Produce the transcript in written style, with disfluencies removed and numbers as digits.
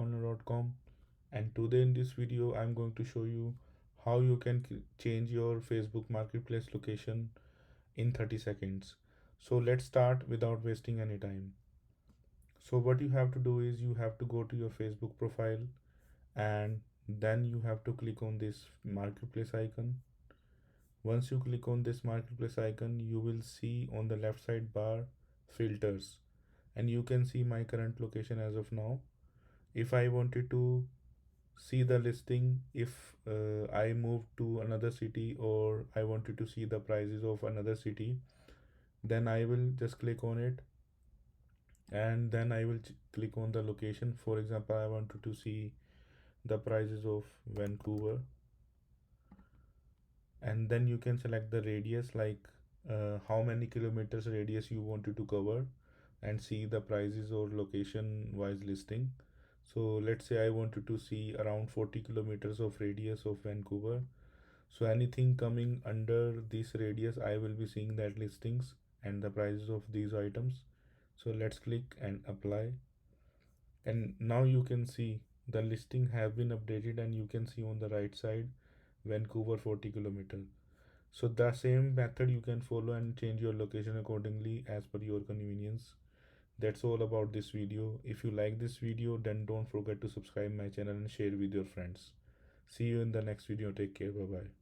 jobcorner.com, and today in this video I'm going to show you how you can change your Facebook Marketplace location in 30 seconds. So let's start without wasting any time. So what you have to do is you have to go to your Facebook profile, and then you have to click on this marketplace icon. Once you click on this marketplace icon, you will see on the left side bar filters, and you can see my current location as of now. If I wanted to see the listing, if I moved to another city or I wanted to see the prices of another city, then I will just click on it, and then I will click on the location. For example, I wanted to see the prices of Vancouver, and then you can select the radius, like how many kilometers radius you wanted to cover, and see the prices or location wise listing. So let's say I wanted to see around 40 kilometers of radius of Vancouver. So anything coming under this radius, I will be seeing that listings and the prices of these items. So let's click and apply, and now you can see the listing have been updated, and you can see on the right side Vancouver 40 kilometer. So the same method you can follow and change your location accordingly as per your convenience. That's all about this video. If you like this video, then don't forget to subscribe my channel and share with your friends. See you in the next video. Take care. Bye bye.